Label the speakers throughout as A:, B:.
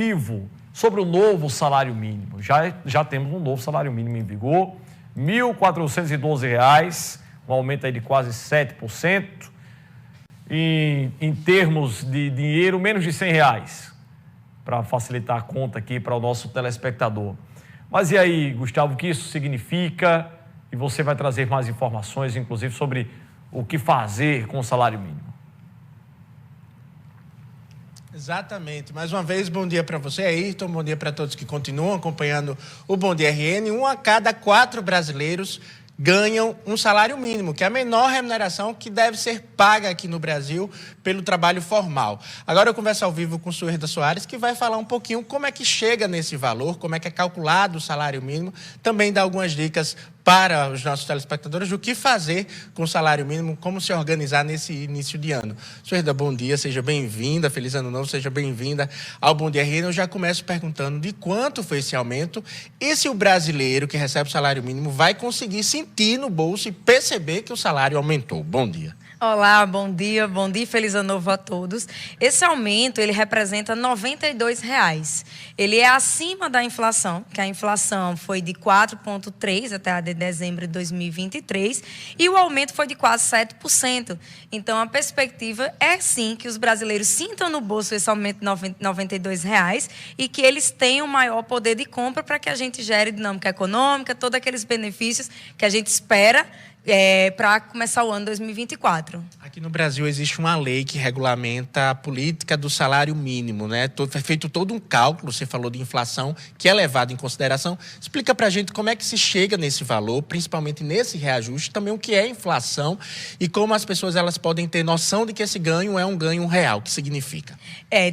A: Vivo sobre o novo salário mínimo. Já temos um novo salário mínimo em vigor, R$ 1.412, um aumento aí de quase 7%. Em termos de dinheiro, menos de R$ 100, para facilitar a conta aqui para o nosso telespectador. Mas e aí, Gustavo, o que isso significa? E você vai trazer mais informações, inclusive, sobre o que fazer com o salário mínimo.
B: Exatamente. Mais uma vez, bom dia para você, Ayrton. Bom dia para todos que continuam acompanhando o Bom Dia RN. 1 a cada 4 brasileiros ganham um salário mínimo, que é a menor remuneração que deve ser paga aqui no Brasil pelo trabalho formal. Agora eu converso ao vivo com o Suerda Soares, que vai falar um pouquinho como é que chega nesse valor, como é que é calculado o salário mínimo, também dá algumas dicas para os nossos telespectadores do que fazer com o salário mínimo, como se organizar nesse início de ano. Suerda, bom dia, seja bem-vinda, feliz ano novo, seja bem-vinda ao Bom Dia RN. Eu já começo perguntando de quanto foi esse aumento e se o brasileiro que recebe o salário mínimo vai conseguir sentir no bolso e perceber que o salário aumentou. Bom dia.
C: Olá, bom dia, feliz ano novo a todos. Esse aumento, ele representa R$ 92,00. Ele é acima da inflação, que a inflação foi de 4,3% até a de dezembro de 2023, e o aumento foi de quase 7%. Então, a perspectiva é sim que os brasileiros sintam no bolso esse aumento de R$ 92,00 e que eles tenham maior poder de compra para que a gente gere dinâmica econômica, todos aqueles benefícios que a gente espera para começar o ano 2024.
B: Aqui no Brasil existe uma lei que regulamenta a política do salário mínimo, né? Foi feito todo um cálculo, você falou de inflação, que é levado em consideração. Explica pra gente como é que se chega nesse valor, principalmente nesse reajuste, também o que é inflação e como as pessoas elas podem ter noção de que esse ganho é um ganho real, o que significa?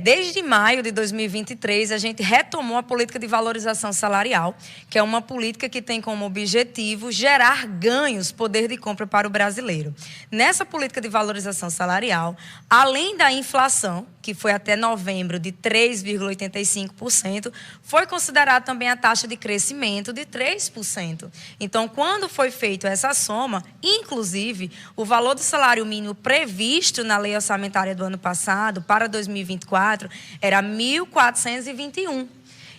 C: Desde maio de 2023, a gente retomou a política de valorização salarial, que é uma política que tem como objetivo gerar ganhos, poder de compra para o brasileiro. Nessa política de valorização salarial, além da inflação, que foi até novembro de 3,85%, foi considerada também a taxa de crescimento de 3%. Então, quando foi feita essa soma, inclusive, o valor do salário mínimo previsto na lei orçamentária do ano passado, para 2024, era 1.421.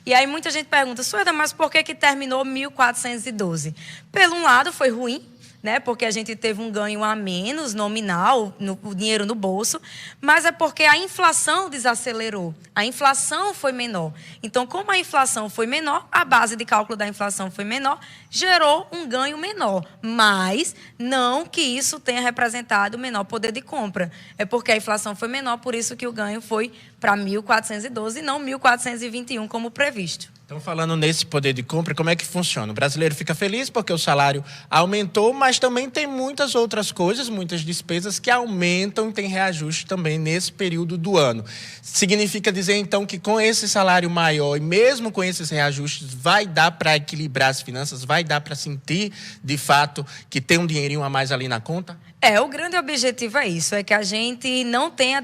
C: E aí muita gente pergunta, Suerda, mas por que terminou 1.412? Pelo um lado, foi ruim, né? Porque a gente teve um ganho a menos nominal, o dinheiro no bolso, mas é porque a inflação desacelerou, a inflação foi menor. Então, como a inflação foi menor, a base de cálculo da inflação foi menor, gerou um ganho menor, mas não que isso tenha representado menor poder de compra. É porque a inflação foi menor, por isso que o ganho foi para 1.412 e não 1.421 como previsto.
B: Então, falando nesse poder de compra, como é que funciona? O brasileiro fica feliz porque o salário aumentou, mas também tem muitas outras coisas, muitas despesas que aumentam e tem reajuste também nesse período do ano. Significa dizer, então, que com esse salário maior e mesmo com esses reajustes, vai dar para equilibrar as finanças, vai dar para sentir, de fato, que tem um dinheirinho a mais ali na conta?
C: O grande objetivo é isso, é que a gente não tenha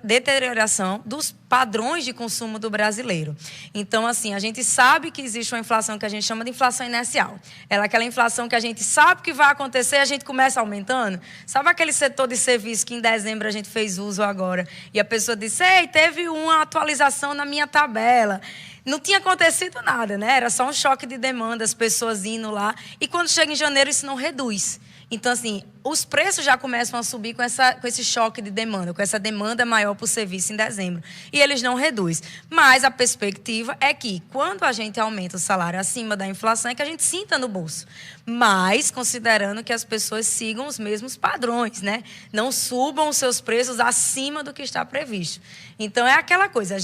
C: deterioração dos padrões de consumo do brasileiro. Então, assim, a gente sabe que existe uma inflação que a gente chama de inflação inercial. Ela é aquela inflação que a gente sabe que vai acontecer e a gente começa aumentando. Sabe aquele setor de serviço que em dezembro a gente fez uso agora? E a pessoa disse, teve uma atualização na minha tabela. Não tinha acontecido nada, né? Era só um choque de demanda, as pessoas indo lá. E quando chega em janeiro, isso não reduz. Então, assim, os preços já começam a subir com esse choque de demanda, com essa demanda maior por serviço em dezembro. E eles não reduzem. Mas a perspectiva é que, quando a gente aumenta o salário acima da inflação, é que a gente sinta no bolso. Mas, considerando que as pessoas sigam os mesmos padrões, né? Não subam os seus preços acima do que está previsto. Então, é aquela coisa,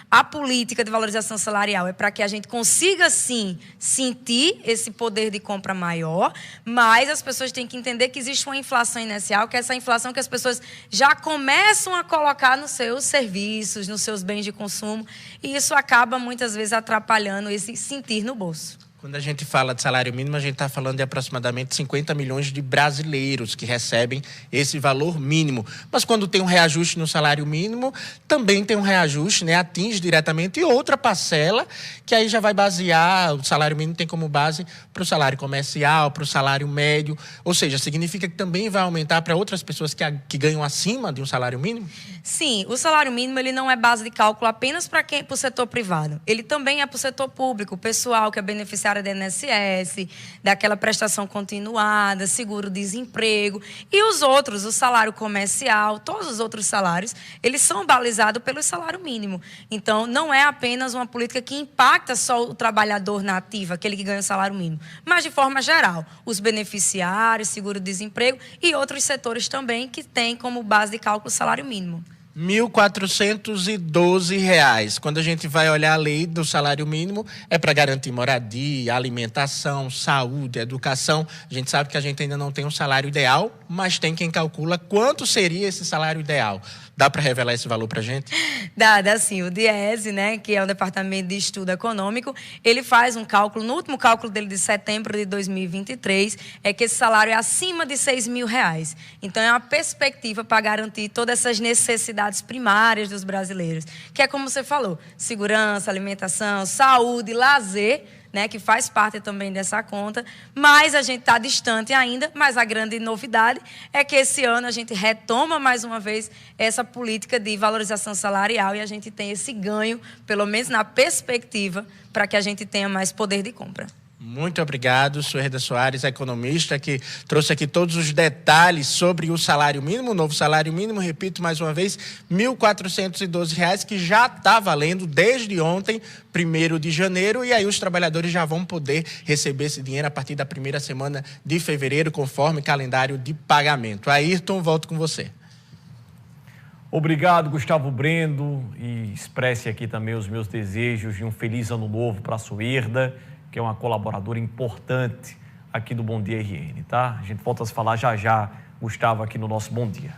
C: a política de valorização salarial é para que a gente consiga, sim, sentir esse poder de compra maior, mas as pessoas têm que entender que existe uma inflação inicial, que é essa inflação que as pessoas já começam a colocar nos seus serviços, nos seus bens de consumo, e isso acaba, muitas vezes, atrapalhando esse sentir no bolso.
B: Quando a gente fala de salário mínimo, a gente está falando de aproximadamente 50 milhões de brasileiros que recebem esse valor mínimo. Mas quando tem um reajuste no salário mínimo, também tem um reajuste, né? Atinge diretamente outra parcela, que aí já vai basear, o salário mínimo tem como base para o salário comercial, para o salário médio, ou seja, significa que também vai aumentar para outras pessoas que ganham acima de um salário mínimo?
C: Sim, o salário mínimo ele não é base de cálculo apenas para o setor privado. Ele também é para o setor público, o pessoal que é beneficiário da INSS, daquela prestação continuada, seguro-desemprego e os outros, o salário comercial, todos os outros salários, eles são balizados pelo salário mínimo. Então, não é apenas uma política que impacta só o trabalhador na ativa, aquele que ganha o salário mínimo, mas de forma geral, os beneficiários, seguro-desemprego e outros setores também que têm como base de cálculo o salário mínimo.
B: R$ 1.412. Quando a gente vai olhar a lei do salário mínimo, é para garantir moradia, alimentação, saúde, educação. A gente sabe que a gente ainda não tem um salário ideal, mas tem quem calcula quanto seria esse salário ideal. Dá para revelar esse valor para a gente?
C: Dá sim. O DIEESE, né, que é o Departamento de Estudo Econômico, ele faz um cálculo, no último cálculo dele de setembro de 2023, é que esse salário é acima de R$ 6.000. Então, é uma perspectiva para garantir todas essas necessidades primárias dos brasileiros, que é como você falou, segurança, alimentação, saúde, lazer, né, que faz parte também dessa conta, mas a gente está distante ainda, mas a grande novidade é que esse ano a gente retoma mais uma vez essa política de valorização salarial e a gente tem esse ganho, pelo menos na perspectiva, para que a gente tenha mais poder de compra.
B: Muito obrigado, Suerda Soares, economista, que trouxe aqui todos os detalhes sobre o salário mínimo, o novo salário mínimo, repito mais uma vez, R$ 1.412, que já está valendo desde ontem, 1º de janeiro, e aí os trabalhadores já vão poder receber esse dinheiro a partir da primeira semana de fevereiro, conforme calendário de pagamento. Ayrton, volto com você.
A: Obrigado, Gustavo Brendo, e expresse aqui também os meus desejos de um feliz ano novo para a Suerda, que é uma colaboradora importante aqui do Bom Dia RN, tá? A gente volta a se falar já, Gustavo, aqui no nosso Bom Dia.